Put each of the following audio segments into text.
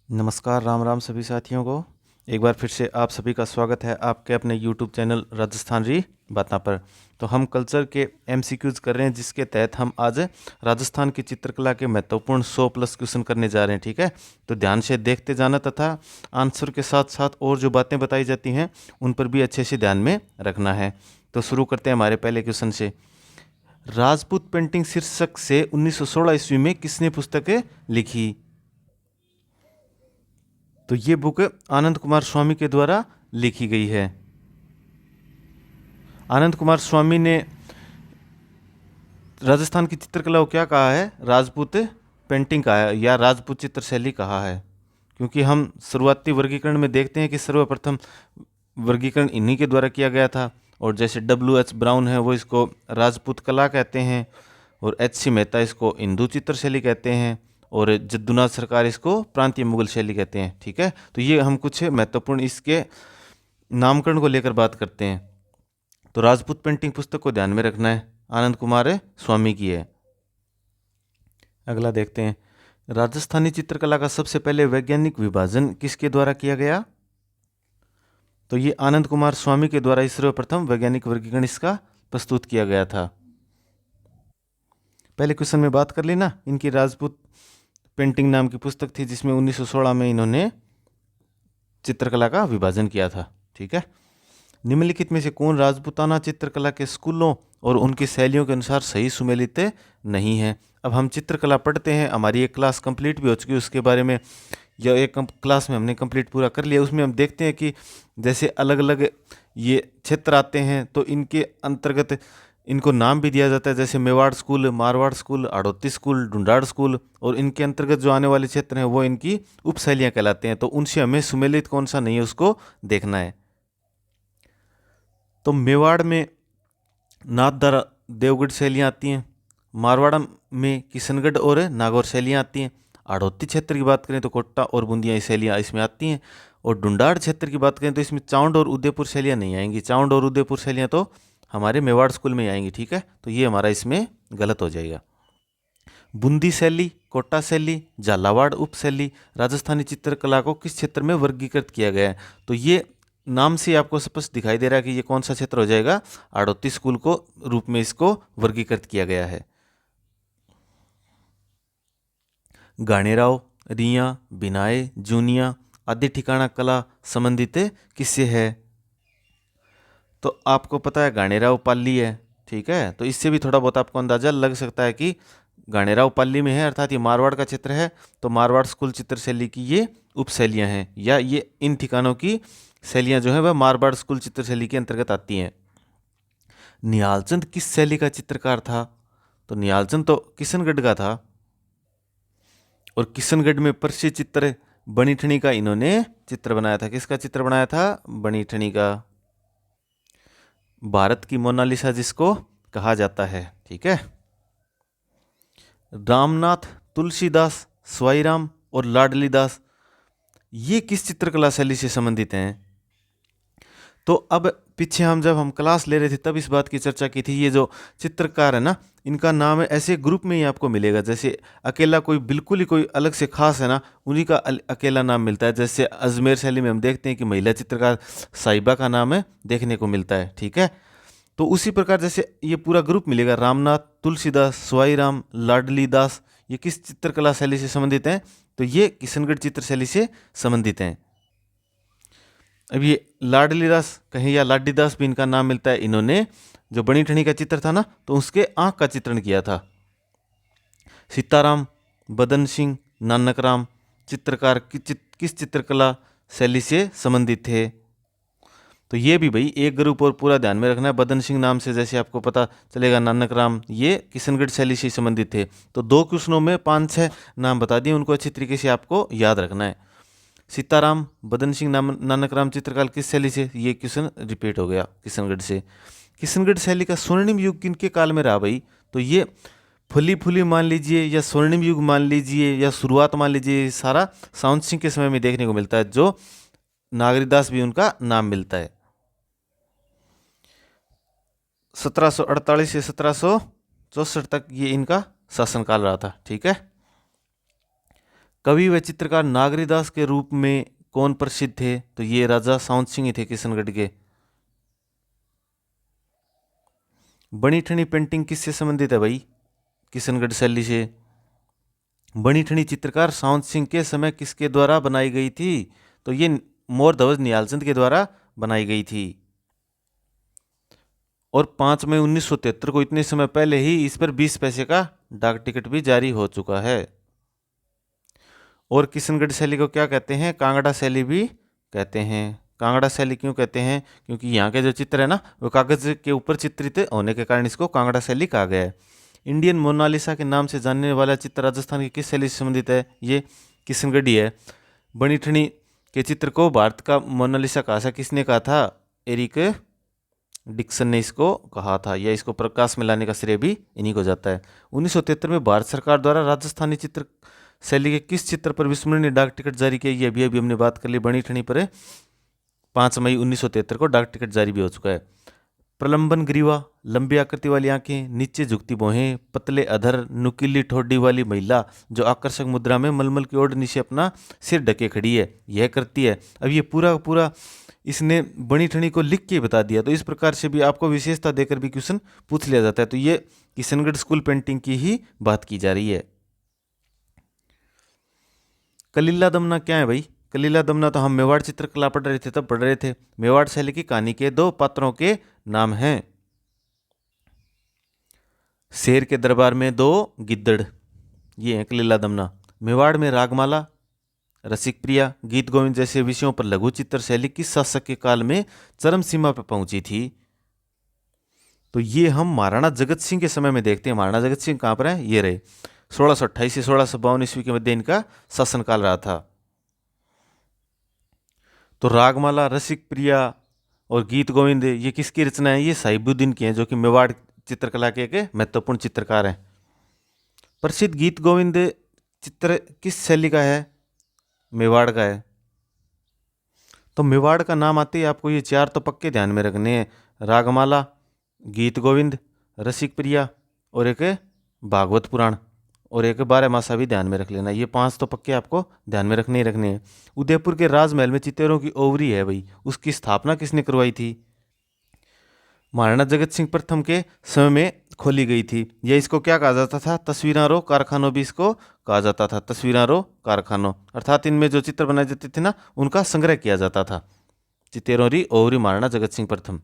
नमस्कार, राम राम सभी साथियों को। एक बार फिर से आप सभी का स्वागत है आपके अपने यूट्यूब चैनल राजस्थान री बातें पर। तो हम कल्चर के एमसीक्यूज कर रहे हैं, जिसके तहत हम आज राजस्थान की चित्रकला के महत्वपूर्ण 100+ क्वेश्चन करने जा रहे हैं। ठीक है, तो ध्यान से देखते जाना तथा आंसर के साथ साथ और जो बातें बताई जाती हैं उन पर भी अच्छे से ध्यान में रखना है। तो शुरू करते हैं हमारे पहले क्वेश्चन से। राजपूत पेंटिंग शीर्षक से 1916 ईस्वी में किसने पुस्तकें लिखी? तो ये बुक आनंद कुमार स्वामी के द्वारा लिखी गई है। आनंद कुमार स्वामी ने राजस्थान की चित्रकला को क्या कहा है? राजपूत पेंटिंग कहा है या राजपूत चित्रशैली कहा है, क्योंकि हम शुरुआती वर्गीकरण में देखते हैं कि सर्वप्रथम वर्गीकरण इन्हीं के द्वारा किया गया था। और जैसे W.H. ब्राउन है वो इसको राजपूत कला कहते हैं, और H.C. मेहता इसको हिंदू चित्रशैली कहते हैं, और जद्दूनाथ सरकार इसको प्रांतीय मुगल शैली कहते हैं। ठीक है, तो ये हम कुछ महत्वपूर्ण इसके नामकरण को लेकर बात करते हैं। तो राजपूत पेंटिंग पुस्तक को ध्यान में रखना है, आनंद कुमार स्वामी की है। अगला देखते हैं, राजस्थानी चित्रकला का सबसे पहले वैज्ञानिक विभाजन किसके द्वारा किया गया? तो ये आनंद कुमार स्वामी के द्वारा सर्वप्रथम वैज्ञानिक वर्गीकरण इसका प्रस्तुत किया गया था। पहले क्वेश्चन में बात कर ली ना, इनकी राजपूत पेंटिंग नाम की पुस्तक थी जिसमें 1916 में इन्होंने चित्रकला का विभाजन किया था। ठीक है, निम्नलिखित में से कौन राजपूताना चित्रकला के स्कूलों और उनकी शैलियों के अनुसार सही सुमेलित नहीं है? अब हम चित्रकला पढ़ते हैं, हमारी एक क्लास कंप्लीट भी हो चुकी है उसके बारे में, या एक क्लास में हमने कंप्लीट पूरा कर लिया। उसमें हम देखते हैं कि जैसे अलग अलग ये क्षेत्र आते हैं तो इनके अंतर्गत इनको नाम भी दिया जाता है, जैसे Mewar school, Marwar school, Hadoti school, Dhundhar school, और इनके अंतर्गत जो आने वाले क्षेत्र हैं वो इनकी उपशैलियाँ कहलाते हैं। तो उनसे हमें सुमेलित कौन सा नहीं है उसको देखना है। तो मेवाड़ में नाथद्वारा देवगढ़ शैलियाँ आती हैं, मारवाड़ में किशनगढ़ और नागौर शैलियाँ आती हैं, हाड़ौती क्षेत्र की बात करें तो कोट्टा और बूंदिया शैलियाँ इसमें आती हैं, और ढूंढाड़ क्षेत्र की बात करें तो इसमें चावंड और उदयपुर शैलियाँ नहीं आएंगी। चावंड और उदयपुर शैलियाँ तो हमारे मेवाड़ स्कूल में ही आएंगी। ठीक है, तो ये हमारा इसमें गलत हो जाएगा। बूंदी शैली, कोटा शैली, झालावाड़ उप शैली राजस्थानी चित्रकला को किस क्षेत्र में वर्गीकृत किया गया है? तो ये नाम से आपको स्पष्ट दिखाई दे रहा है कि ये कौन सा क्षेत्र हो जाएगा। हाड़ौती स्कूल को रूप में इसको वर्गीकृत किया गया है। गाणेराव, रिया, बिनाए, जूनिया आदि ठिकाना कला संबंधित किससे है? तो आपको पता है गाणेराव पाली है। ठीक है, तो इससे भी थोड़ा बहुत आपको अंदाजा लग सकता है कि गाणेराव पाली में है, अर्थात ये मारवाड़ का क्षेत्र है। तो मारवाड़ स्कूल चित्रशैली की ये उपशैलियाँ हैं, या ये इन ठिकानों की शैलियाँ जो है वह मारवाड़ स्कूल चित्रशैली के अंतर्गत आती हैं। निहालचंद किस शैली का चित्रकार था? तो निहालचंद तो किशनगढ़ का था, और किशनगढ़ में प्रसिद्ध चित्र बनीठनी का इन्होंने चित्र बनाया था। किसका चित्र बनाया था? बनीठनी का, भारत की मोनालिसा जिसको कहा जाता है। ठीक है, रामनाथ, तुलसीदास, स्वाईराम और लाडली दास ये किस चित्रकला शैली से संबंधित हैं? तो अब पीछे हम जब हम क्लास ले रहे थे तब इस बात की चर्चा की थी। ये जो चित्रकार है ना, इनका नाम है ऐसे ग्रुप में ही आपको मिलेगा, जैसे अकेला कोई बिल्कुल ही कोई अलग से खास है ना, उन्हीं का अकेला नाम मिलता है। जैसे अजमेर शैली में हम देखते हैं कि महिला चित्रकार साहिबा का नाम है देखने को मिलता है। ठीक है, तो उसी प्रकार जैसे ये पूरा ग्रुप मिलेगा, रामनाथ, तुलसीदास, स्वाईराम, लाडली दास, ये किस चित्रकला शैली से संबंधित हैं? तो ये किशनगढ़ चित्र शैली से संबंधित हैं। अब ये लाडली दास कहीं या लाडी दास भी इनका नाम मिलता है। इन्होंने जो बनी ठनी का चित्र था ना, तो उसके आंख का चित्रण किया था। सीताराम, बदन सिंह, नानकराम चित्रकार किस चित्रकला शैली से संबंधित थे? तो ये भी भाई एक ग्रुप और पूरा ध्यान में रखना है। बदन सिंह नाम से जैसे आपको पता चलेगा, नानक राम ये किशनगढ़ शैली से संबंधित थे। तो 2 क्वेश्चनों में 5-6 नाम बता दिए, उनको अच्छी तरीके से आपको याद रखना है। सीताराम, बदन सिंह, नानक राम चित्रकार किस शैली से? ये क्वेश्चन रिपीट हो गया किशनगढ़ से। किशनगढ़ शैली का स्वर्णिम युग किनके काल में रहा भाई? तो ये फुली फुली मान लीजिए, या स्वर्णिम युग मान लीजिए, या शुरुआत मान लीजिए, सारा साउंत सिंह के समय में देखने को मिलता है, जो नागरीदास भी उनका नाम मिलता है। 1748 से 1764 तक ये इनका शासनकाल रहा था। ठीक है, कवि व चित्रकार नागरीदास के रूप में कौन प्रसिद्ध थे? तो ये राजा साउंत सिंह ही थे किशनगढ़ के। बनी ठनी पेंटिंग किससे संबंधित है भाई? किशनगढ़ शैली से। बनी ठनी चित्रकार साउंत सिंह के समय किसके द्वारा बनाई गई थी? तो ये मोर ध्वज निहालचंद के द्वारा बनाई गई थी। और 5 मई 1973 को, इतने समय पहले ही, इस पर 20 पैसे का डाक टिकट भी जारी हो चुका है। और किशनगढ़ शैली को क्या कहते हैं? कांगड़ा शैली भी कहते हैं। कांगड़ा शैली क्यों कहते हैं? क्योंकि यहाँ के जो चित्र है ना, वो कागज के ऊपर चित्रित होने के कारण इसको कांगड़ा शैली कहा गया है। इंडियन मोनालिसा के नाम से जानने वाला चित्र राजस्थान की किस शैली से संबंधित है? ये किशनगढ़ी है। बनी ठनी के चित्र को भारत का मोनालिसा कहा, किसने कहा था? एरिक डिक्सन ने इसको कहा था, या इसको प्रकाश में लाने का श्रेय भी इन्हीं को जाता है। 1973 में भारत सरकार द्वारा राजस्थानी चित्र शैली के किस चित्र पर विस्मरणीय डाक टिकट जारी किया? ये अभी हमने बात कर ली, बनी ठनी पर 5 मई 1973 को डाक टिकट जारी भी हो चुका है। प्रलंबन ग्रीवा, लंबी आकृति वाली आंखें, नीचे झुकती भौहें, पतले अधर, नुकीली ठोडी वाली महिला जो आकर्षक मुद्रा में मलमल की ओर नीचे अपना सिर ढके खड़ी है, यह करती है। अब ये पूरा पूरा इसने बनी ठनी को लिख के बता दिया, तो इस प्रकार से भी आपको विशेषता देकर भी क्वेश्चन पूछ लिया जाता है। तो ये किशनगढ़ स्कूल पेंटिंग की ही बात की जा रही है। कलीला दमना क्या है भाई? कलीला दमना तो हम मेवाड़ चित्रकला पढ़ रहे थे तब पढ़ रहे थे। मेवाड़ शैली की कहानी के 2 पात्रों के नाम हैं। शेर के दरबार में 2 गिद्दड़, ये है कलीला दमना। मेवाड़ में रागमाला, रसिक प्रिया, गीत गोविंद जैसे विषयों पर लघु चित्र शैली किस शासक के काल में चरम सीमा पर पहुंची थी? तो ये हम महाराणा जगत सिंह के समय में देखते हैं। महाराणा जगत सिंह कहाँ पर है? ये रहे। 1628 से 1652 ईस्वी के मध्य इनका शासनकाल रहा था। तो रागमाला, रसिक प्रिया और गीत गोविंद ये किसकी रचना है? ये साहिबुद्दीन की हैं, जो कि मेवाड़ चित्रकला के एक महत्वपूर्ण चित्रकार हैं। प्रसिद्ध गीत गोविंद चित्र किस शैली का है? मेवाड़ का है। तो मेवाड़ का नाम आते ही आपको ये 4 तो पक्के ध्यान में रखने हैं। रागमाला, गीत गोविंद, रसिक प्रिया और एक भागवत पुराण और एक 12 मासा भी ध्यान में रख लेना। ये 5 तो पक्के आपको ध्यान में रखने ही रखने हैं। उदयपुर के राजमहल में चित्तेरों की ओवरी है भाई, उसकी स्थापना किसने करवाई थी? महाराणा जगत सिंह प्रथम के समय में खोली गई थी। यह इसको क्या कहा जाता था? तस्वीरां रो कारखानों भी इसको कहा जाता था। तस्वीरां रो कारखानों, अर्थात इनमें जो चित्र बनाए जाते थे ना, उनका संग्रह किया जाता था। चित्तेरों री ओवरी महाराणा जगत सिंह प्रथम।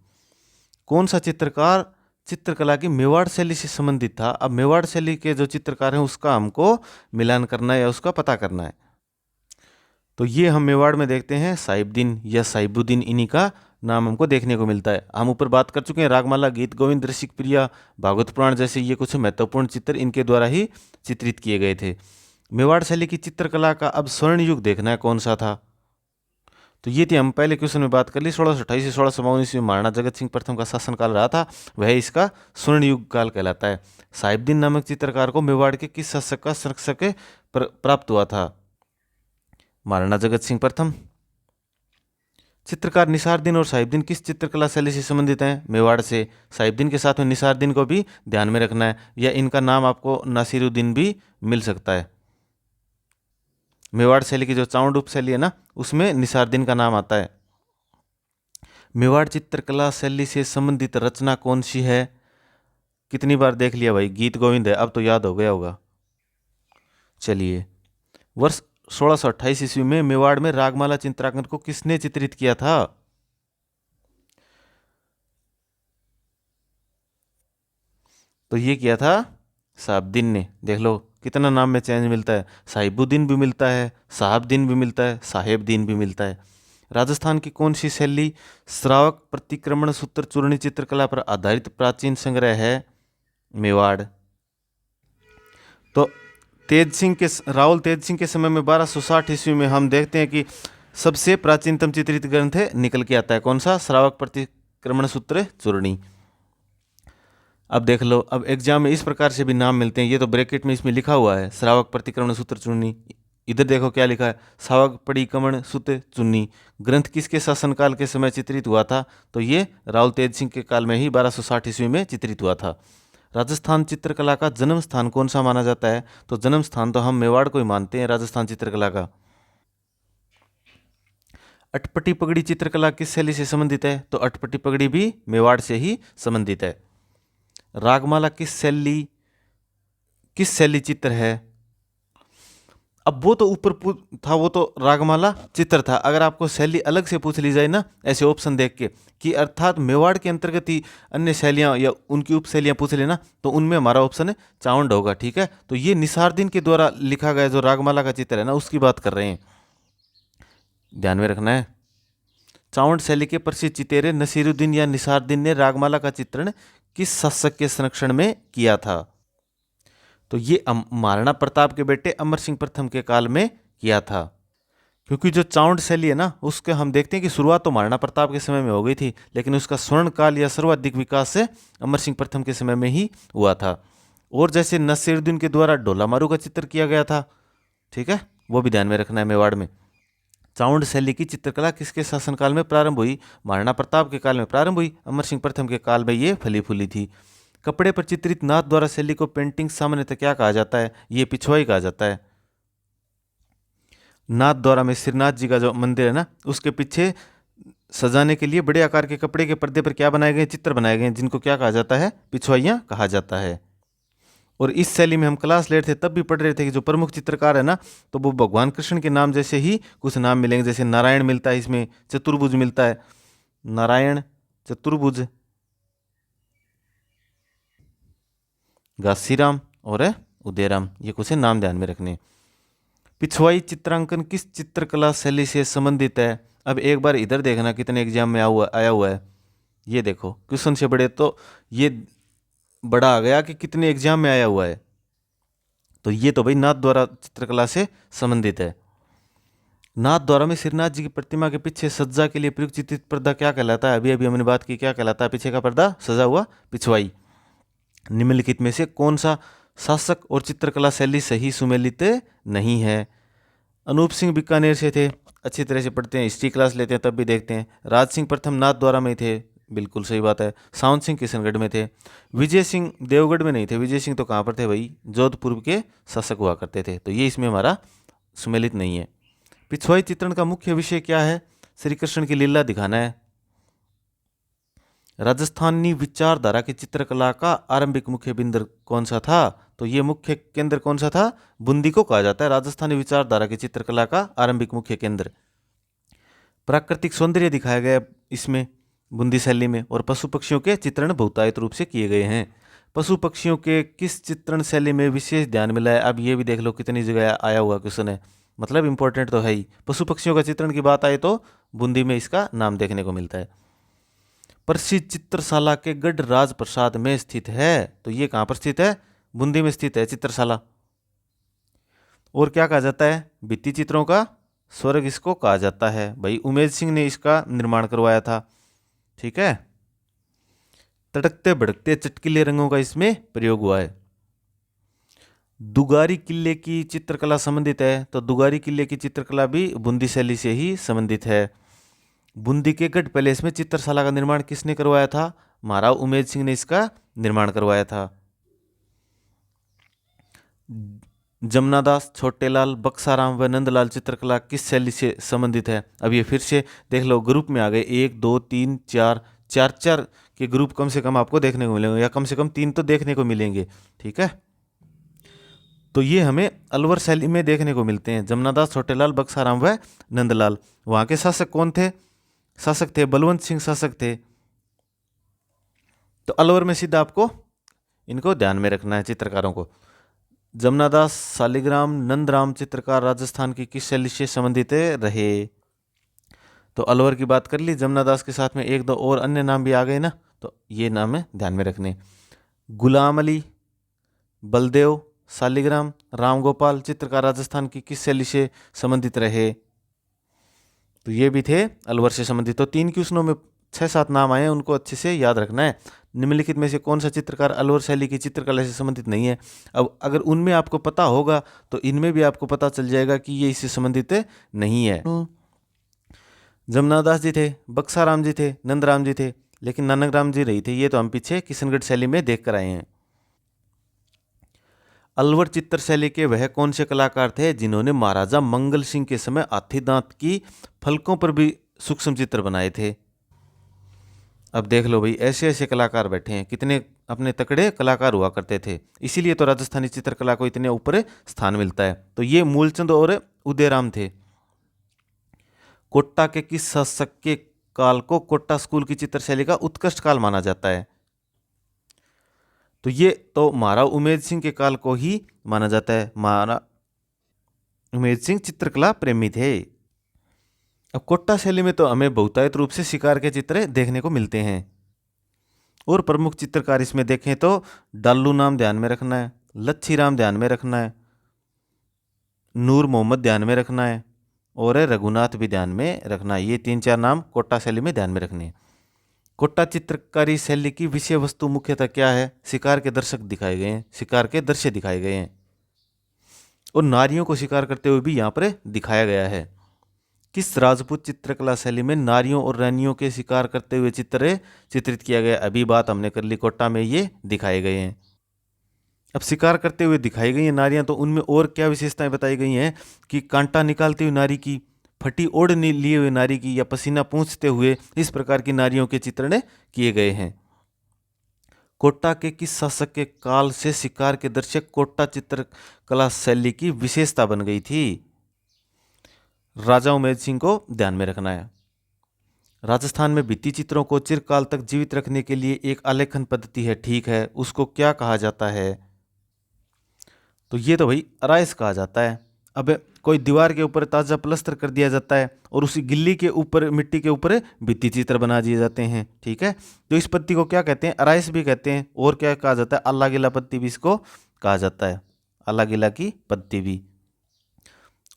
कौन सा चित्रकार चित्रकला की मेवाड़ शैली से संबंधित था? अब मेवाड़ शैली के जो चित्रकार हैं उसका हमको मिलान करना है या उसका पता करना है। तो ये हम मेवाड़ में देखते हैं साहिबुद्दीन या साहिबुद्दीन, इन्हीं का नाम हमको देखने को मिलता है। हम ऊपर बात कर चुके हैं रागमाला, गीत गोविंद, रसिक प्रिया, भागवत पुराण जैसे ये कुछ महत्वपूर्ण चित्र इनके द्वारा ही चित्रित किए गए थे। मेवाड़ शैली की चित्रकला का अब स्वर्ण युग देखना है, कौन सा था? तो ये थी हम पहले क्वेश्चन में बात कर ली, 1628 से 1652 ईस्वी में महाराणा जगत सिंह प्रथम का शासनकाल रहा था, वह इसका स्वर्ण युग काल कहलाता है। साहिबुद्दीन नामक चित्रकार को मेवाड़ के किस शासक का संरक्षक प्राप्त हुआ था? महाराणा जगत सिंह प्रथम। चित्रकार निसारदीन और साहिबुद्दीन किस चित्रकला शैली से संबंधित हैं? मेवाड़ से। साहिबुद्दीन के साथ में निसारदीन को भी ध्यान में रखना है, या इनका नाम आपको नासिरुद्दीन भी मिल सकता है। मेवाड़ शैली की जो चावंड शैली है ना, उसमें निसारदीन का नाम आता है। मेवाड़ चित्रकला शैली से संबंधित रचना कौन सी है? कितनी बार देख लिया भाई? गीत गोविंद है, अब तो याद हो गया होगा। चलिए, वर्ष 1628 ईस्वी में मेवाड़ में रागमाला चित्रांकन को किसने चित्रित किया था? तो ये किया था साहिबुद्दीन ने। देख लो कितना नाम में चेंज मिलता है, साहिबुद्दीन भी मिलता है, साहबदीन भी मिलता है, साहेबदीन भी मिलता है। राजस्थान की कौन सी शैली श्रावक प्रतिक्रमण सूत्र चूर्णी चित्रकला पर आधारित प्राचीन संग्रह है? मेवाड़। तो राहुल तेज सिंह के समय में 1260 ईस्वी में हम देखते हैं कि सबसे प्राचीनतम चित्रित ग्रंथ निकल के आता है, कौन सा? श्रावक प्रतिक्रमण सूत्र चूर्णी। अब देख लो, अब एग्जाम में इस प्रकार से भी नाम मिलते हैं। ये तो ब्रैकेट में इसमें लिखा हुआ है श्रावक प्रतिक्रमण सूत्र चूर्णी, इधर देखो क्या लिखा है, श्रावक परिक्रमण सूत्र चूर्णी। ग्रंथ किसके शासनकाल के समय चित्रित हुआ था? तो ये राहुल तेज सिंह के काल में ही 1260 ईस्वी में चित्रित हुआ था। राजस्थान चित्रकला का जन्म स्थान कौन सा माना जाता है? तो जन्म स्थान तो हम मेवाड़ को ही मानते हैं राजस्थान चित्रकला का। अटपटी पगड़ी चित्रकला किस शैली से संबंधित है? तो अटपटी पगड़ी भी मेवाड़ से ही संबंधित है। रागमाला किस शैली चित्र है? अब वो तो ऊपर था, वो तो रागमाला चित्र था। अगर आपको शैली अलग से पूछ ली जाए ना, ऐसे ऑप्शन देख के कि अर्थात मेवाड़ के अंतर्गत ही अन्य शैलियाँ या उनकी उप शैलियाँ पूछ लेना, तो उनमें हमारा ऑप्शन है चावंड होगा। ठीक है, तो ये निसारदीन के द्वारा लिखा गया जो रागमाला का चित्र है ना, उसकी बात कर रहे हैं, ध्यान में रखना है। चावंड शैली के प्रसिद्ध चितेरे नसीरुद्दीन या निसारदीन ने रागमाला का चित्रण किस शासक के संरक्षण में किया था? तो ये महाराणा प्रताप के बेटे अमर सिंह प्रथम के काल में किया था। क्योंकि जो चावंड शैली है ना, उसके हम देखते हैं कि शुरुआत तो महाराणा प्रताप के समय में हो गई थी, लेकिन उसका स्वर्ण काल या सर्वाधिक विकास से अमर सिंह प्रथम के समय में ही हुआ था। और जैसे नसीरुद्दीन के द्वारा ढोला मारू का चित्र किया गया था, ठीक है, वो भी ध्यान में रखना है मेवाड़ में। चावंड शैली की चित्रकला किसके शासनकाल में प्रारंभ हुई? महाराणा प्रताप के काल में प्रारंभ हुई, अमर सिंह प्रथम के काल में ये फली फूली थी। कपड़े पर चित्रित नाथ द्वारा शैली को पेंटिंग सामान्यतः क्या कहा जाता है? ये पिछवाई कहा जाता है। नाथ द्वारा में श्रीनाथ जी का जो मंदिर है ना, उसके पीछे सजाने के लिए बड़े आकार के कपड़े के पर्दे पर क्या बनाए गए? चित्र बनाए गए, जिनको क्या कहा जाता है? पिछवाइयाँ कहा जाता है। और इस शैली में हम क्लास ले रहे थे तब भी पढ़ रहे थे कि जो प्रमुख चित्रकार है ना, तो वो भगवान कृष्ण के नाम जैसे ही कुछ नाम मिलेंगे। जैसे नारायण मिलता है, इसमें चतुर्भुज मिलता है, नारायण चतुर्भुज, घासीराम और उदयराम, ये कुछ नाम ध्यान में रखने। पिछवाई चित्रांकन किस चित्रकला शैली से संबंधित है? अब एक बार इधर देखना कितने एग्जाम में आया हुआ है। ये देखो क्वेश्चन से बड़े तो ये बड़ा आ गया कि कितने एग्जाम में आया हुआ है। तो ये तो भाई नाथ द्वारा चित्रकला से संबंधित है। नाथ द्वारा में श्रीनाथ जी की प्रतिमा के पीछे सज्जा के लिए प्रयुक्त चित्रित पर्दा क्या कहलाता है? अभी अभी हमने बात की, क्या कहलाता है? पीछे का पर्दा सजा हुआ पिछवाई। निम्नलिखित में से कौन सा शासक और चित्रकला शैली सही सुमेलित नहीं है? अनूप सिंह बीकानेर से थे, अच्छी तरह से पढ़ते हैं, हिस्ट्री क्लास लेते हैं तब भी देखते हैं। राज सिंह प्रथम नाथ द्वारा में थे, बिल्कुल सही बात है। साउंत सिंह किशनगढ़ में थे। विजय सिंह देवगढ़ में नहीं थे। विजय सिंह तो कहाँ पर थे भाई? जोधपुर के शासक हुआ करते थे, तो ये इसमें हमारा सुमेलित नहीं है। पिछवाई चित्रण का मुख्य विषय क्या है? श्री कृष्ण की लीला दिखाना है। राजस्थानी विचारधारा की चित्रकला का आरंभिक मुख्य बिंदु कौन सा था? तो ये मुख्य केंद्र कौन सा था? बूंदी को कहा जाता है राजस्थानी विचारधारा की चित्रकला का आरंभिक मुख्य केंद्र। प्राकृतिक सौंदर्य दिखाया गया इसमें बूंदी शैली में, और पशु पक्षियों के चित्रण बहुतायत रूप से किए गए हैं। पशु पक्षियों के किस चित्रण शैली में विशेष ध्यान मिला है? अब ये भी देख लो कितनी जगह आया हुआ क्वेश्चन है, मतलब इंपॉर्टेंट तो है ही। पशु पक्षियों का चित्रण की बात आए तो बूंदी में इसका नाम देखने को मिलता है। प्रसिद्ध चित्रशाला के गढ़ राज प्रसाद में स्थित है, तो ये कहाँ पर स्थित है? बूंदी में स्थित है चित्रशाला। और क्या कहा जाता है? भित्ति चित्रों का स्वर्ग इसको कहा जाता है। भाई उमेश सिंह ने इसका निर्माण करवाया था, ठीक है। तड़कते भड़कते चटकीले रंगों का इसमें प्रयोग हुआ है। दुगारी किले की चित्रकला संबंधित है, तो दुगारी किले की चित्रकला भी बूंदी शैली से ही संबंधित है। बूंदी के गढ़ पैलेस में चित्रशाला का निर्माण किसने करवाया था? महाराव उमेद सिंह ने इसका निर्माण करवाया था। जमनादास, छोटेलाल, बक्साराम व नंदलाल चित्रकला किस शैली से संबंधित है? अब ये फिर से देख लो, ग्रुप में आ गए, 1 2 3 4 4 के ग्रुप कम से कम आपको देखने को मिलेंगे, या कम से कम 3 तो देखने को मिलेंगे, ठीक है। तो ये हमें अलवर शैली में देखने को मिलते हैं। जमनादास, छोटेलाल, बक्साराम व नंदलाल। वहाँ के शासक कौन थे? शासक थे बलवंत सिंह शासक थे। तो अलवर में सीधा आपको इनको ध्यान में रखना है चित्रकारों को। जमनादास, शालिग्राम, नंदराम चित्रकार राजस्थान की किस शैली से संबंधित रहे? तो अलवर की बात कर ली, जमनादास के साथ में 1 2 और अन्य नाम भी आ गए ना, तो ये नाम है ध्यान में रखने। गुलाम अली, बलदेव, शालिग्राम, रामगोपाल चित्रकार राजस्थान की किस शैली से संबंधित रहे? तो ये भी थे अलवर से संबंधित। तो 3 क्वेश्चनों में 6 7 नाम आए हैं, उनको अच्छे से याद रखना है। निम्नलिखित में से कौन सा चित्रकार अलवर शैली की चित्रकला से संबंधित नहीं है? अब अगर उनमें आपको पता होगा तो इनमें भी आपको पता चल जाएगा कि ये इससे संबंधित नहीं है। जमनादास जी थे, बक्साराम जी थे, नंदराम जी थे, लेकिन नानक राम जी रही थे। ये तो हम पीछे किशनगढ़ शैली में देख कर आए हैं। अलवर चित्र शैली के वह कौन से कलाकार थे जिन्होंने महाराजा मंगल सिंह के समय हाथी दांत की फलकों पर भी सूक्ष्म चित्र बनाए थे? अब देख लो भाई, ऐसे ऐसे कलाकार बैठे हैं, कितने अपने तकड़े कलाकार हुआ करते थे, इसीलिए तो राजस्थानी चित्रकला को इतने ऊपर स्थान मिलता है। तो ये मूलचंद और उदयराम थे। कोट्टा के किस शासक के काल को कोट्टा स्कूल की चित्रशैली का उत्कृष्ट काल माना जाता है? तो ये तो महाराज उमेद सिंह के काल को ही माना जाता है। महाराज उमेद सिंह चित्रकला प्रेमी थे। अब कोट्टा शैली में तो हमें बहुतायत रूप से शिकार के चित्र देखने को मिलते हैं, और प्रमुख चित्रकार इसमें देखें तो डालू नाम ध्यान में रखना है, लच्छी राम ध्यान में रखना है, नूर मोहम्मद ध्यान में रखना है, और रघुनाथ भी ध्यान में रखना है। ये 3-4 नाम कोट्टा शैली में ध्यान में रखने हैं। कोट्टा चित्रकारी शैली की विषय वस्तु मुख्यतः क्या है? शिकार के दृश्य दिखाए गए हैं, शिकार के दृश्य दिखाए गए हैं, और नारियों को शिकार करते हुए भी यहाँ पर दिखाया गया है। किस राजपूत चित्रकला शैली में नारियों और रानियों के शिकार करते हुए चित्र चित्रित किया गया? अभी बात हमने कर ली, कोट्टा में ये दिखाए गए हैं। अब शिकार करते हुए दिखाई गई हैं नारियां, तो उनमें और क्या विशेषताएं बताई गई हैं कि कांटा निकालती हुई नारी की, फटी ओढ़नी लिए हुए नारी की, या पसीना पूंछते हुए, इस प्रकार की नारियों के चित्रण किए गए हैं। कोट्टा के किस शासक के काल से शिकार के दृश्य कोट्टा चित्रकला शैली की विशेषता बन गई थी? राजा उमेद सिंह को ध्यान में रखना है। राजस्थान में भित्ति चित्रों को चिरकाल तक जीवित रखने के लिए एक आलेखन पद्धति है, ठीक है, उसको क्या कहा जाता है? तो ये तो भाई अराइस कहा जाता है। अब कोई दीवार के ऊपर ताज़ा प्लस्तर कर दिया जाता है और उसी गिल्ली के ऊपर, मिट्टी के ऊपर भित्ति चित्र बना दिए जाते हैं, ठीक है। तो इस पत्ती को क्या कहते हैं? अराइस भी कहते हैं, और क्या कहा जाता है? अल्ला गिला पत्ती भी इसको कहा जाता है, अल्ला गिला की पत्ती भी।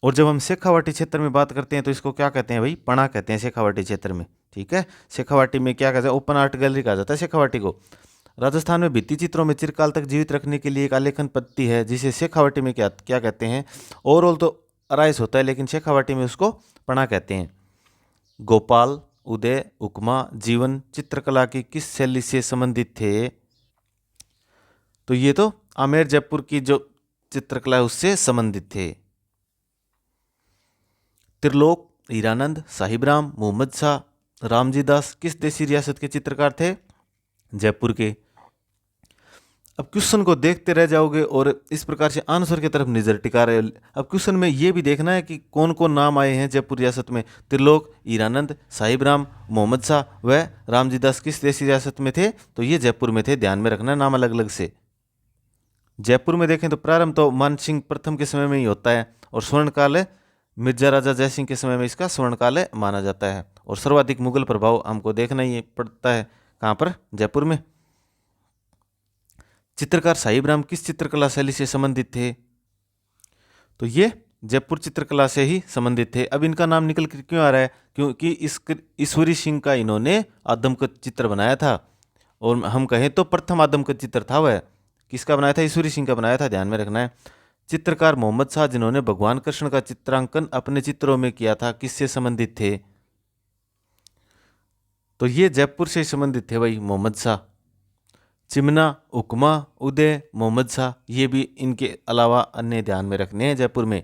और जब हम शेखावाटी क्षेत्र में बात करते हैं तो इसको क्या कहते हैं भाई? पणा कहते हैं शेखावाटी क्षेत्र में, ठीक है। शेखावाटी में क्या कहते हैं? ओपन आर्ट गैलरी कहा जाता है शेखावाटी को। राजस्थान में भित्ति चित्रों में चिरकाल तक जीवित रखने के लिए एक आलेखन पद्धति है जिसे शेखावाटी में क्या क्या कहते हैं? ओवरऑल तो अराइस होता है, लेकिन शेखावाटी में उसको पणा कहते हैं। गोपाल, उदय, उपमा, जीवन चित्रकला की किस शैली से संबंधित थे? तो ये तो आमेर जयपुर की जो चित्रकला है उससे संबंधित थे। त्रिलोक, हीरानंद, साहिबराम, मोहम्मद शाह, रामजी दास किस देशी रियासत के चित्रकार थे? जयपुर के। अब क्वेश्चन को देखते रह जाओगे और इस प्रकार से आंसर की तरफ नजर टिका रहे। अब क्वेश्चन में ये भी देखना है कि कौन कौन नाम आए हैं जयपुर रियासत में। त्रिलोक, हीरानंद, साहिबराम, मोहम्मद शाह व रामजी दास किस देशी रियासत में थे? तो ये जयपुर में थे, ध्यान में रखना नाम अलग अलग से। जयपुर में देखें तो प्रारंभ तो मानसिंह प्रथम के समय में ही होता है, और स्वर्णकाल मिर्जा राजा जयसिंह के समय में इसका स्वर्णकाल माना जाता है। और सर्वाधिक मुगल प्रभाव हमको देखना ही पड़ता है कहाँ पर? जयपुर में। चित्रकार साहिबराम किस चित्रकला शैली से संबंधित थे? तो ये जयपुर चित्रकला से ही संबंधित थे। अब इनका नाम निकल कर क्यों आ रहा है? क्योंकि इस ईश्वरी सिंह का इन्होंने आदमकद चित्र बनाया था, और हम कहें तो प्रथम आदमकद चित्र था वह। किसका बनाया था? ईश्वरी सिंह का बनाया था, ध्यान में रखना है। चित्रकार मोहम्मद शाह जिन्होंने भगवान कृष्ण का चित्रांकन अपने चित्रों में किया था, किससे संबंधित थे? तो ये जयपुर से संबंधित थे भाई, मोहम्मद शाह। चिमना, उकमा, उदय, मोहम्मद शाह, ये भी इनके अलावा अन्य ध्यान में रखने हैं जयपुर में।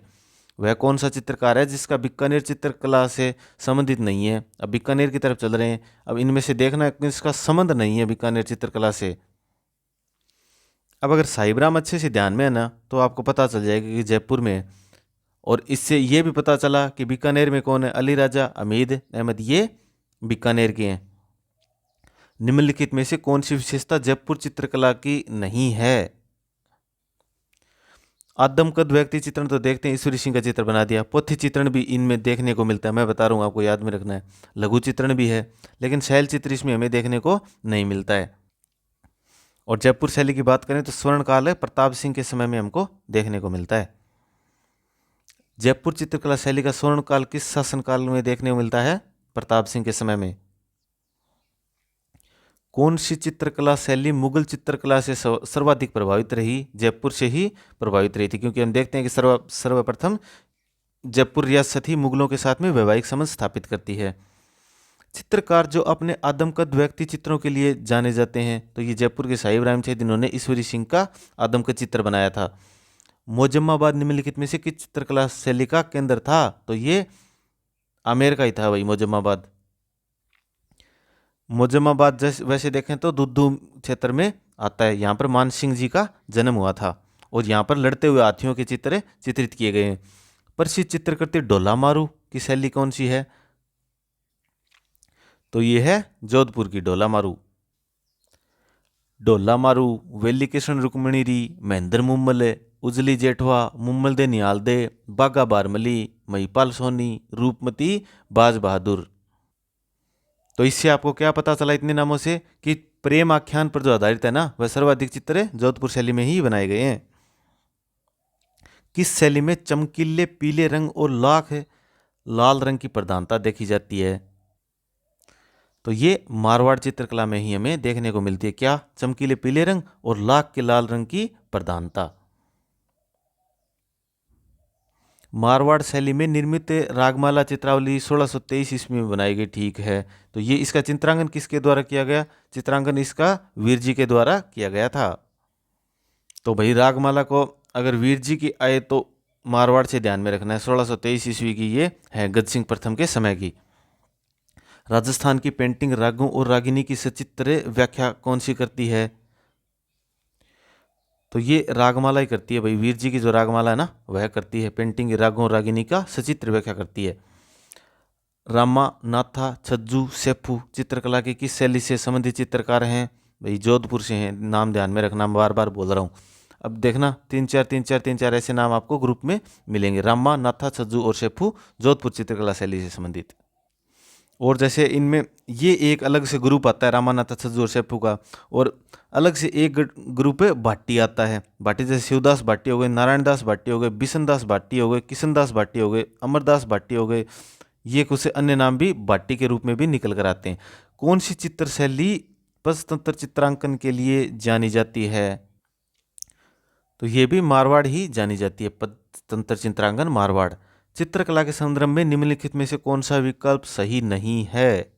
वह कौन सा चित्रकार है जिसका बीकानेर चित्रकला से संबंधित नहीं है? अब बीकानेर की तरफ चल रहे हैं। अब इनमें से देखना है किसका संबंध नहीं है बीकानेर चित्रकला से। अब अगर साहिबराम अच्छे से ध्यान में है ना, तो आपको पता चल जाएगा कि जयपुर में है। और इससे ये भी पता चला कि बीकानेर में कौन है? अली राजा हमीद अहमद, ये बीकानेर के हैं। निम्नलिखित में से कौन सी विशेषता जयपुर चित्रकला की नहीं है? आदमकद व्यक्ति चित्रण तो देखते हैं, ईश्वरी सिंह का चित्र बना दिया। पोथी चित्रण भी इनमें देखने को मिलता है, मैं बता रहा हूँ आपको, याद में रखना है। लघु चित्रण भी है, लेकिन शैल चित्र इसमें हमें देखने को नहीं मिलता है। और जयपुर शैली की बात करें तो स्वर्णकाल है प्रताप सिंह के समय में हमको देखने को मिलता है। जयपुर चित्रकला शैली का स्वर्णकाल किस शासनकाल में देखने को मिलता है? प्रताप सिंह के समय में। कौन सी चित्रकला शैली मुगल चित्रकला से सर्वाधिक प्रभावित रही? जयपुर से ही प्रभावित रही थी, क्योंकि हम देखते हैं कि सर्वप्रथम जयपुर रियासत ही मुगलों के साथ में वैवाहिक संबंध स्थापित करती है। चित्रकार जो अपने आदमकद व्यक्ति चित्रों के लिए जाने जाते हैं, तो ये जयपुर के साहिबराम थे जिन्होंने ईश्वरी सिंह का आदमकद चित्र बनाया था। मोजम्माबाद निम्नलिखित में से किस चित्रकला शैली का केंद्र था? तो ये आमेर का ही था भाई मोजम्माबाद। मोजम्माबाद जैसे वैसे देखें तो दुद्धू क्षेत्र में आता है। यहाँ पर मान सिंह जी का जन्म हुआ था और यहाँ पर लड़ते हुए हाथियों के चित्र चित्रित किए गए हैं। प्रसिद्ध चित्रकृति ढोला मारू की शैली कौन सी है? तो ये है जोधपुर की ढोला मारू। ढोला मारू, वेली कृष्ण रुक्मणी री, महेंद्र मुम्मल, उजली जेठवा, मुम्मल दे निहाल दे, बागा बारमली, महिपाल सोनी, रूपमती, बाज बहादुर। तो इससे आपको क्या पता चला इतने नामों से कि प्रेम आख्यान पर जो आधारित है ना, वह सर्वाधिक चित्र जोधपुर शैली में ही बनाए गए हैं। किस शैली में चमकीले पीले रंग और लाल रंग की प्रधानता देखी जाती है? तो ये मारवाड़ चित्रकला में ही हमें देखने को मिलती है। क्या? चमकीले पीले रंग और लाख के लाल रंग की प्रधानता। मारवाड़ शैली में निर्मित रागमाला चित्रावली 1623 ईस्वी में बनाई गई। ठीक है। तो ये इसका चित्रांकन किसके द्वारा किया गया? चित्रांकन इसका वीर जी के द्वारा किया गया था। तो भाई रागमाला को अगर वीर जी की आए तो मारवाड़ से ध्यान में रखना है। 1623 ईस्वी की ये है, गजसिंह प्रथम के समय की। राजस्थान की पेंटिंग रागों और रागिनी की सचित्र व्याख्या कौन सी करती है? तो ये रागमाला ही करती है भाई। वीर जी की जो रागमाला है ना, वह करती है। पेंटिंग रागों और रागिनी का सचित्र व्याख्या करती है। रामा, नाथा, छज्जू, सेफू चित्रकला की किस शैली से संबंधित चित्रकार हैं? भाई जोधपुर से हैं। नाम ध्यान में रखना, बार बार बोल रहा हूँ। अब देखना तीन चार ऐसे नाम आपको ग्रुप में मिलेंगे। रामा, नाथा, छज्जू और सेफू जोधपुर चित्रकला शैली से संबंधित। और जैसे इनमें ये एक अलग से ग्रुप आता है रामानाथ छज्जू और सेप्पू का, और अलग से एक ग्रुप है भाटी आता है। भाटी जैसे शिवदास भाटी हो गए, नारायण दास भाटी हो गए, बिशन दास भाटी हो गए, किशन दास भाटी हो गए, अमरदास भाटी हो गए। ये कुछ अन्य नाम भी भाटी के रूप में भी निकल कर आते हैं। कौन सी चित्र शैली पंचतंत्र चित्रांकन के लिए जानी जाती है? तो ये भी मारवाड़ ही जानी जाती है, पंचतंत्र चित्रांकन मारवाड़। चित्रकला के संदर्भ में निम्नलिखित में से कौन सा विकल्प सही नहीं है?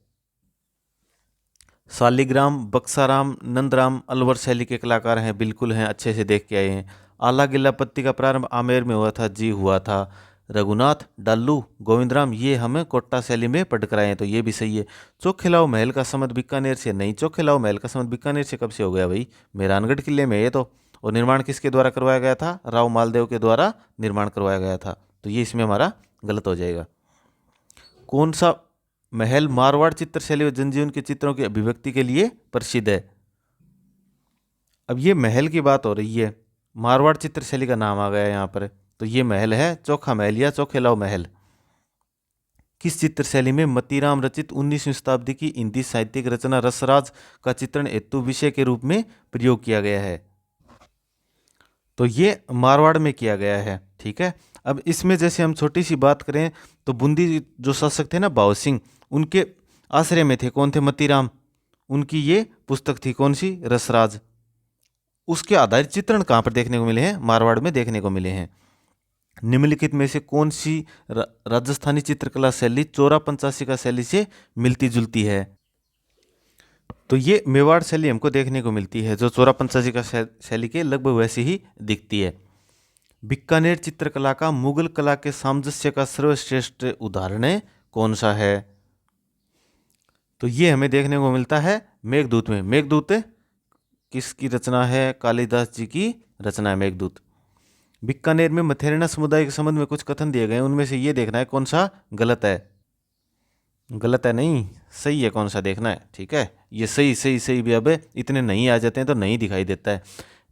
शालिग्राम, बक्साराम, नंदराम अलवर शैली के कलाकार हैं। बिल्कुल हैं, अच्छे से देख के आए हैं। आला गिल्ला पत्ती का प्रारंभ आमेर में हुआ था। जी हुआ था। रघुनाथ, डालू, गोविंदराम ये हमें कोट्टा शैली में पढ़ कर आए हैं, तो ये भी सही है। चोखेलाओ महल का संबंध बीकानेर से नहीं। चोखेलाओ महल का संबंध बीकानेर से कब से हो गया भाई? मेहरानगढ़ किले में ये तो। और निर्माण किसके द्वारा करवाया गया था? राव मालदेव के द्वारा निर्माण करवाया गया था। तो ये इसमें हमारा गलत हो जाएगा। कौन सा महल मारवाड़ चित्रशैली व जनजीवन के चित्रों की अभिव्यक्ति के लिए प्रसिद्ध है? अब ये महल की बात हो रही है, मारवाड़ चित्रशैली का नाम आ गया यहाँ पर। तो ये महल है चोखा महल या चोखेलाओ महल। किस चित्रशैली में मतीराम रचित 19वीं शताब्दी की हिंदी साहित्यिक रचना रसराज का चित्रण हेतु विषय के रूप में प्रयोग किया गया है? तो ये मारवाड़ में किया गया है। ठीक है। अब इसमें जैसे हम छोटी सी बात करें तो बूंदी जो शासक थे ना भाव सिंह, उनके आश्रय में थे कौन थे? मतीराम। उनकी ये पुस्तक थी कौन सी? रसराज। उसके आधारित चित्रण कहाँ पर देखने को मिले हैं? मारवाड़ में देखने को मिले हैं। निम्नलिखित में से कौन सी राजस्थानी चित्रकला शैली चौरा पंचासी का शैली से मिलती जुलती है? तो ये मेवाड़ शैली हमको देखने को मिलती है, जो चौरा पंचासी का शैली के लगभग वैसी ही दिखती है। बीकानेर चित्रकला का मुगल कला के सामंजस्य का सर्वश्रेष्ठ उदाहरण कौन सा है? तो ये हमें देखने को मिलता है मेघदूत में। मेघदूत किसकी रचना है? कालिदास जी की रचना है मेघदूत। बीकानेर में मथेरना समुदाय के संबंध में कुछ कथन दिए गए, उनमें से ये देखना है कौन सा गलत है। गलत है नहीं, सही है कौन सा देखना है। ठीक है। ये सही भी अब इतने नहीं आ जाते हैं तो नहीं दिखाई देता है।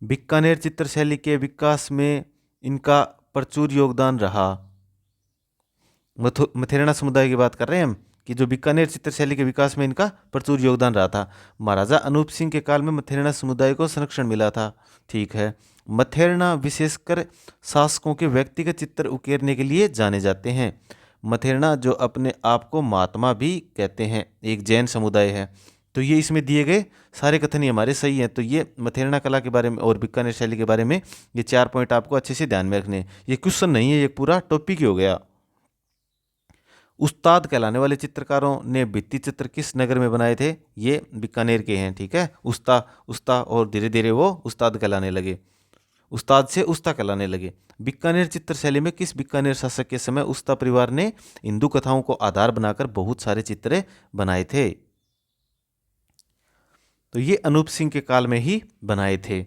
बीकानेर चित्रशैली के विकास में इनका प्रचुर योगदान रहा। मथेरना समुदाय की बात कर रहे हैं हम कि जो बीकानेर चित्रशैली के विकास में इनका प्रचुर योगदान रहा था। महाराजा अनूप सिंह के काल में मथेरना समुदाय को संरक्षण मिला था। ठीक है। मथेरना विशेषकर शासकों के व्यक्तिगत चित्र उकेरने के लिए जाने जाते हैं। मथेरना जो अपने आप को महात्मा भी कहते हैं, एक जैन समुदाय है। तो ये इसमें दिए गए सारे कथन ही हमारे सही हैं। तो ये मथेरना कला के बारे में और बीकानेर शैली के बारे में ये 4 पॉइंट आपको अच्छे से ध्यान में रखने हैं। ये क्वेश्चन नहीं है, ये पूरा टॉपिक ही हो गया। उस्ताद कहलाने वाले चित्रकारों ने भित्ति चित्र किस नगर में बनाए थे? ये बीकानेर के हैं। ठीक है। उस्ता और धीरे धीरे वो उस्ताद कहलाने लगे। उस्ताद से उस्ता कहलाने लगे। बीकानेर चित्र शैली में किस बीकानेर शासक के समय उस्ता परिवार ने हिंदू कथाओं को आधार बनाकर बहुत सारे चित्र बनाए थे? तो ये अनूप सिंह के काल में ही बनाए थे।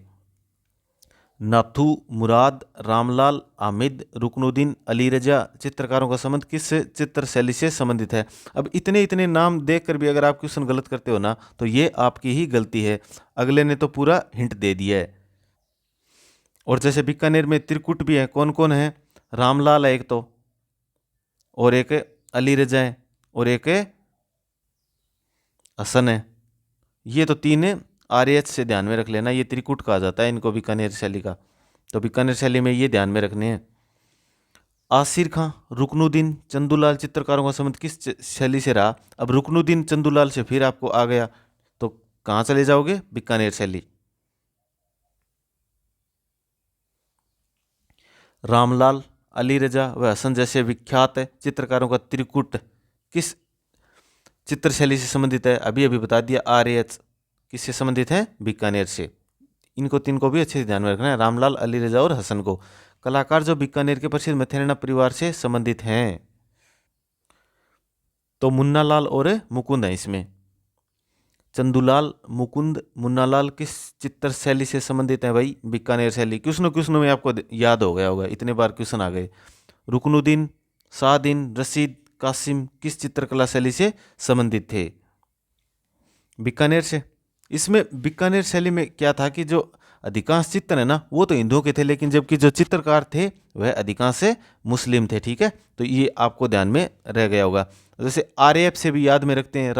नाथू, मुराद, रामलाल, हामिद, रुकनुद्दीन, अली रजा चित्रकारों का संबंध किस चित्र शैली से संबंधित है? अब इतने इतने नाम देखकर भी अगर आप क्वेश्चन गलत करते हो ना तो ये आपकी ही गलती है। अगले ने तो पूरा हिंट दे दिया है। और जैसे बीकानेर में त्रिकुट भी है, कौन कौन है? रामलाल है एक तो, और एक अली रजा है, और एक हसन है। ये तो तीन आरएच से ध्यान में रख लेना, ये त्रिकुट कहा जाता है इनको बीकानेर शैली का। तो बीकानेर शैली में ये ध्यान में रखने हैं। आसिर खां, रुकनुद्दीन, चंदूलाल चित्रकारों का संबंध किस शैली से रहा? अब रुकनुद्दीन चंदूलाल से फिर आपको आ गया तो कहाँ चले जाओगे? बीकानेर शैली। रामलाल, अली रजा व हसन जैसे विख्यात चित्रकारों का त्रिकुट किस चित्र शैली से संबंधित है? अभी अभी बता दिया, आरएच। किससे संबंधित है? बीकानेर से। इनको तीन को भी अच्छे से ध्यान में रखना है, रामलाल, अली रजा और हसन को। कलाकार जो बीकानेर के प्रसिद्ध मथेरना परिवार से संबंधित हैं तो मुन्नालाल और मुकुंद है इसमें। चंदूलाल, मुकुंद, मुन्नालाल किस चित्र शैली से संबंधित है भाई? बीकानेर शैली। क्वेश्चन में आपको याद हो गया होगा, इतने बार क्वेश्चन आ गए। रुकनुद्दीन, सादिन, रशीद, कासिम किस चित्रकला शैली से संबंधित थे? बीकानेर से। इसमें बीकानेर शैली में क्या था कि जो अधिकांश चित्र है ना वो तो हिंदुओं के थे, लेकिन जबकि जो चित्रकार थे वह अधिकांश से मुस्लिम थे। ठीक है, तो ये आपको ध्यान में रह गया होगा। जैसे आरएफ से भी याद में रखते हैं,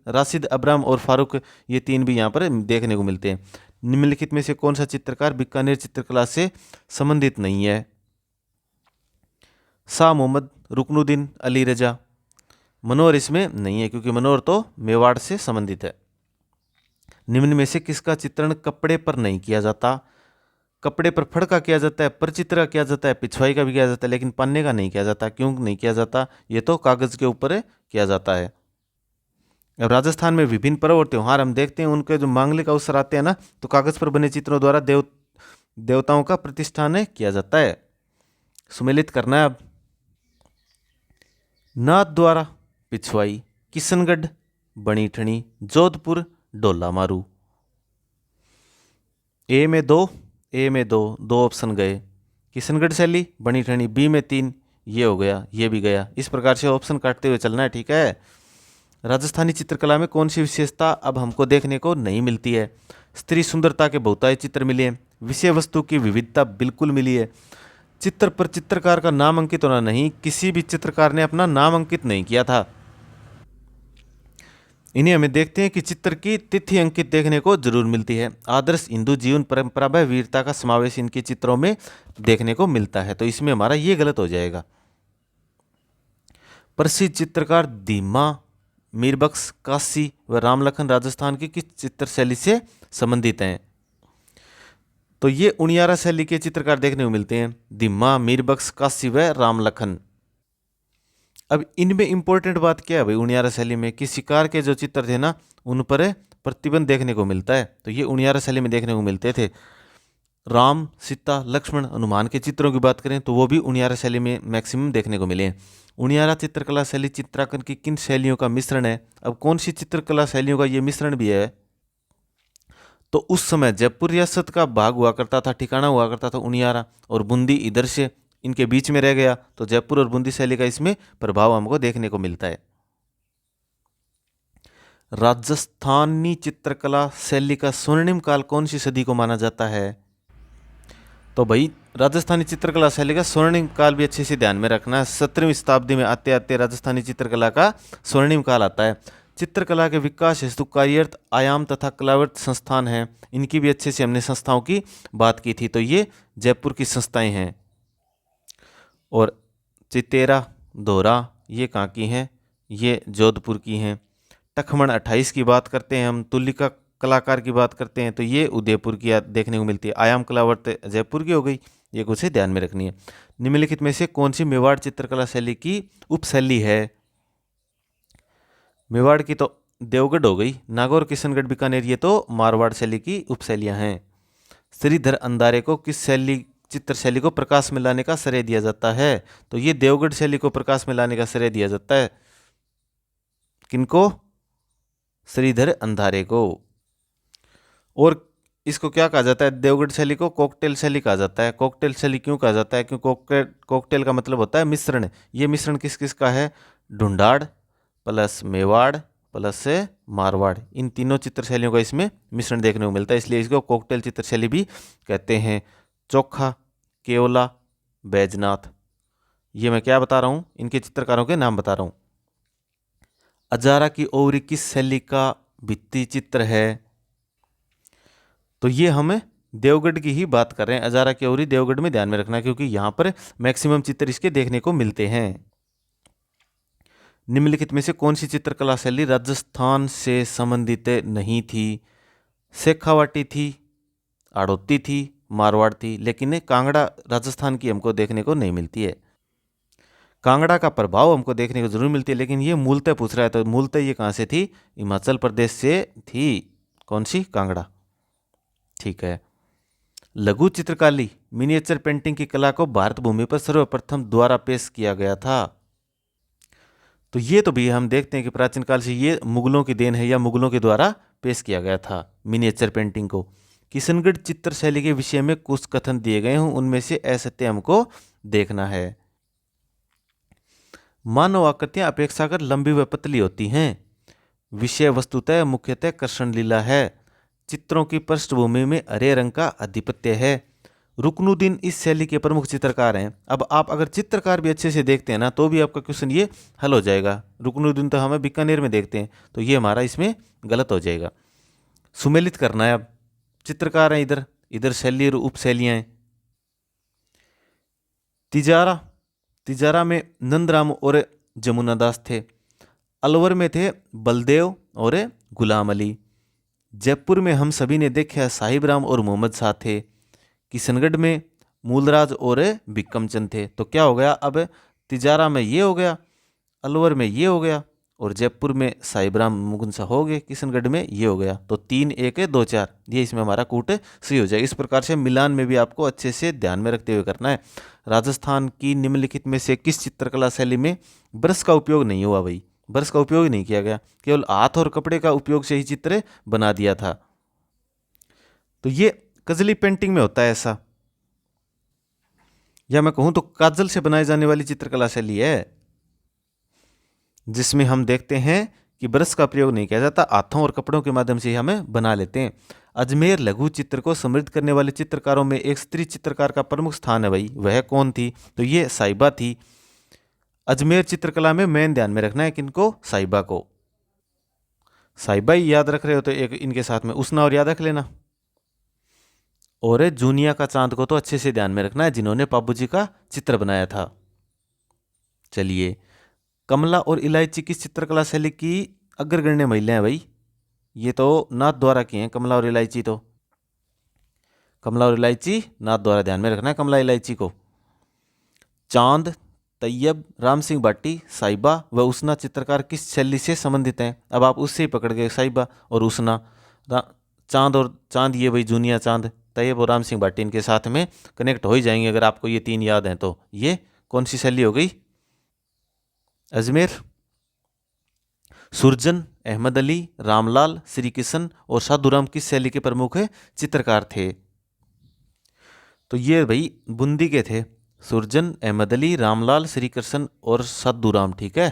राशिद, अब्राम और फारूक, ये तीन भी यहाँ पर देखने को मिलते हैं। निम्नलिखित में से कौन सा चित्रकार बीकानेर चित्रकला से संबंधित नहीं है? शाह मोहम्मद, रुकनुद्दीन, अली रजा। मनोहर इसमें नहीं है क्योंकि मनोहर तो मेवाड़ से संबंधित है। निम्न में से किसका चित्रण कपड़े पर नहीं किया जाता? कपड़े पर फड़ का किया जाता है, परचित्र का किया जाता है, पिछवाई का भी किया जाता है, लेकिन पन्ने का नहीं किया जाता। क्यों नहीं किया जाता? ये तो कागज के ऊपर किया जाता है। अब राजस्थान में विभिन्न पर्व और त्योहार हम देखते हैं, उनके जो मांगलिक अवसर आते हैं ना तो कागज पर बने चित्रों द्वारा देवताओं का प्रतिष्ठान किया जाता है। सुमेलित करना है अब। नाथ द्वारा पिछवाई, किशनगढ़, बनीठनी, जोधपुर, डोला मारू। ए में दो ऑप्शन गए। किशनगढ़ शैली, बनीठनी, बी में 3, ये हो गया, ये भी गया। इस प्रकार से ऑप्शन काटते हुए चलना है। ठीक है। राजस्थानी चित्रकला में कौन सी विशेषता अब हमको देखने को नहीं मिलती है? स्त्री सुंदरता के बहुतायत चित्र मिले हैं, विषय वस्तु की विविधता बिल्कुल मिली है, चित्र पर चित्रकार का नाम अंकित होना नहीं, किसी भी चित्रकार ने अपना नाम अंकित नहीं किया था। इन्हें हमें देखते हैं कि चित्र की तिथि अंकित देखने को जरूर मिलती है। आदर्श हिंदू जीवन परंपरा व वीरता का समावेश इनके चित्रों में देखने को मिलता है, तो इसमें हमारा ये गलत हो जाएगा। प्रसिद्ध चित्रकार धीमा, मीरबख्श, काशी व रामलखन राजस्थान की किस चित्र शैली से संबंधित हैं? तो ये उनियारा शैली के चित्रकार देखने को मिलते हैं, धीमा, मीरबख्श, काशी व रामलखन। अब इनमें इंपॉर्टेंट बात क्या है भाई उनियारा शैली में कि शिकार के जो चित्र थे ना उन पर प्रतिबंध देखने को मिलता है, तो ये उनियारा शैली में देखने को मिलते थे। राम, सीता, लक्ष्मण, हनुमान के चित्रों की बात करें तो वो भी उनियारा शैली में मैक्सिमम देखने को मिले हैं। उनियारा चित्रकला शैली चित्रांकन की किन शैलियों का मिश्रण है? अब कौन सी चित्रकला शैलियों का ये मिश्रण भी है? तो उस समय जयपुर रियासत का भाग हुआ करता था, ठिकाना हुआ करता था उनियारा, और बूंदी इधर से इनके बीच में रह गया, तो जयपुर और बूंदी शैली का इसमें प्रभाव हमको देखने को मिलता है। राजस्थानी चित्रकला शैली का स्वर्णिम काल कौन सी सदी को माना जाता है? तो भाई राजस्थानी चित्रकला शैली का स्वर्णिम काल भी अच्छे से ध्यान में रखना है। 17वीं शताब्दी में आते आते राजस्थानी चित्रकला का स्वर्णिम काल आता है। चित्रकला के विकास हेतु कार्यरत आयाम तथा कलावर्त संस्थान हैं, इनकी भी अच्छे से हमने संस्थाओं की बात की थी, तो ये जयपुर की संस्थाएं हैं। और चितेरा, दोहरा ये कहाँ की हैं? ये जोधपुर की हैं। टखमण 28 की बात करते हैं हम, तुलिका कलाकार की बात करते हैं तो ये उदयपुर की देखने को मिलती है। आयाम कलावर्त जयपुर की हो गई, ये कुछ ध्यान में रखनी है। निम्नलिखित में से कौन सी मेवाड़ चित्रकला शैली की उपशैली है? मेवाड़ की तो देवगढ़ हो गई, नागौर, किशनगढ़, बीकानेर ये तो मारवाड़ शैली की उपशैलियां हैं। श्रीधर अंधारे को किस शैली चित्र शैली को प्रकाश में लाने का श्रेय दिया जाता है? तो ये देवगढ़ शैली को प्रकाश में लाने का श्रेय दिया जाता है। किनको? श्रीधर अंधारे को। और इसको क्या कहा जाता है? देवगढ़ शैली को कॉकटेल शैली कहा जाता है। कॉकटेल शैली क्यों कहा जाता है? क्योंकि कॉकटेल का मतलब होता है मिश्रण। ये मिश्रण किस किस का है? ढूंढाड़ प्लस मेवाड़ प्लस से मारवाड़, इन तीनों चित्र शैलियों का इसमें मिश्रण देखने को मिलता है, इसलिए इसको कॉकटेल चित्र शैली भी कहते हैं। चोखा, केवला, बैजनाथ, ये मैं क्या बता रहा हूँ? इनके चित्रकारों के नाम बता रहा हूँ। अजारा की ओवरी किस शैली का भित्ति चित्र है? तो ये हम देवगढ़ की ही बात कर रहे हैं। अजारा की ओवरी देवगढ़ में ध्यान में रखना, क्योंकि यहाँ पर मैक्सिमम चित्र इसके देखने को मिलते हैं। निम्नलिखित में से कौन सी चित्रकला शैली राजस्थान से संबंधित नहीं थी? शेखावाटी थी, आड़ोती थी, मारवाड़ थी, लेकिन कांगड़ा राजस्थान की हमको देखने को नहीं मिलती है। कांगड़ा का प्रभाव हमको देखने को जरूर मिलती है, लेकिन ये मूलतः पूछ रहा है, तो मूलतः ये कहाँ से थी? हिमाचल प्रदेश से थी। कौन सी? कांगड़ा। ठीक है। लघु चित्रकारी मिनिएचर पेंटिंग की कला को भारत भूमि पर सर्वप्रथम द्वारा पेश किया गया था। तो ये तो भी हम देखते हैं कि प्राचीन काल से ये मुगलों की देन है, या मुगलों के द्वारा पेश किया गया था मिनिएचर पेंटिंग को। किशनगढ़ चित्र शैली के विषय में कुछ कथन दिए गए हैं, उनमें से असत्य हमको देखना है। मानव आकृतियां अपेक्षाकृत लंबी व पतली होती हैं। विषय वस्तुतः मुख्यतः कृष्ण लीला है। चित्रों की पृष्ठभूमि में हरे रंग का आधिपत्य है। रुकनुद्दीन इस शैली के प्रमुख चित्रकार हैं। अब आप अगर चित्रकार भी अच्छे से देखते हैं ना, तो भी आपका क्वेश्चन ये हल हो जाएगा। रुकनुद्दीन तो हमें बीकानेर में देखते हैं, तो ये हमारा इसमें गलत हो जाएगा। सुमेलित करना है। अब चित्रकार हैं इधर, इधर शैली और उपशैलियां हैं। तिजारा, तिजारा में नंदराम और जमुना दास थे। अलवर में थे बलदेव और गुलाम अली। जयपुर में हम सभी ने देखा साहिब राम और मोहम्मद शाह थे। किशनगढ़ में मूलराज और भिक्कम चंद थे। तो क्या हो गया? अब तिजारा में ये हो गया, अलवर में ये हो गया, और जयपुर में साहिब राम मुकुंद शाह हो गए, किशनगढ़ में ये हो गया। तो 3 1 2 4, ये इसमें हमारा कूट सही हो जाएगा। इस प्रकार से मिलान में भी आपको अच्छे से ध्यान में रखते हुए करना है। राजस्थान की निम्नलिखित में से किस चित्रकला शैली में ब्रश का उपयोग नहीं हुआ? भाई ब्रश का उपयोग नहीं किया गया, केवल हाथ और कपड़े का उपयोग से ही चित्र बना दिया था। तो ये कजली पेंटिंग में होता है ऐसा, या मैं कहूं तो काजल से बनाई जाने वाली चित्रकला शैली है, जिसमें हम देखते हैं कि ब्रश का प्रयोग नहीं किया जाता, हाथों और कपड़ों के माध्यम से ही हमें बना लेते हैं। अजमेर लघु चित्र को समृद्ध करने वाले चित्रकारों में एक स्त्री चित्रकार का प्रमुख स्थान है। भाई वह कौन थी? तो ये साहिबा थी। अजमेर चित्रकला में मेन ध्यान में रखना है किनको? साहिबा को। साहिबा ही याद रख रहे हो तो एक इनके साथ में उसना और याद रख लेना। और जूनिया का चांद को तो अच्छे से ध्यान में रखना है, जिन्होंने बाबूजी का चित्र बनाया था। चलिए, कमला और इलायची किस चित्रकला शैली की अग्रगण्य महिला है? भाई ये तो नाथ द्वारा की हैं, कमला और इलायची। तो कमला और इलायची नाथ द्वारा, ध्यान में रखना है कमला इलायची को। चांद, तैयब, राम सिंह भाटी, साहिबा व उसना चित्रकार किस शैली से संबंधित हैं? अब आप उससे ही पकड़ गए, साहिबा और उसना। चांद और चांद, ये भाई जूनिया चांद, तैयब और राम सिंह भाटी, इनके साथ में कनेक्ट हो ही जाएंगे अगर आपको ये 3 याद हैं। तो ये कौन सी शैली हो गई? अजमेर। सुरजन, अहमद अली, रामलाल, श्री किशन और साधुराम किस शैली के प्रमुख चित्रकार थे? तो ये भाई बूंदी के थे। सुरजन, अहमद अली, रामलाल, श्री कृष्ण और साधुराम। ठीक है।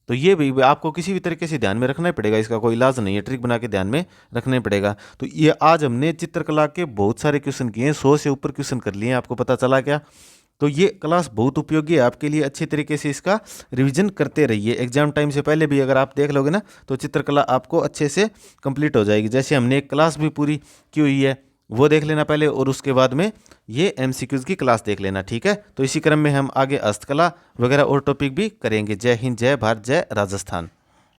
तो ये भी आपको किसी भी तरीके से ध्यान में रखना ही पड़ेगा, इसका कोई इलाज नहीं है, ट्रिक बना के ध्यान में रखना ही पड़ेगा। तो ये आज हमने चित्रकला के बहुत सारे क्वेश्चन किए हैं, 100 से ऊपर क्वेश्चन कर लिए हैं। आपको पता चला क्या? तो ये क्लास बहुत उपयोगी है आपके लिए, अच्छी तरीके से इसका रिवीजन करते रहिए। एग्जाम टाइम से पहले भी अगर आप देख लोगे ना, तो चित्रकला आपको अच्छे से कंप्लीट हो जाएगी। जैसे हमने एक क्लास भी पूरी की हुई है, वो देख लेना पहले, और उसके बाद में ये MCQs की क्लास देख लेना। ठीक है। तो इसी क्रम में हम आगे हस्तकला वगैरह और टॉपिक भी करेंगे। जय हिंद, जय भारत, जय राजस्थान।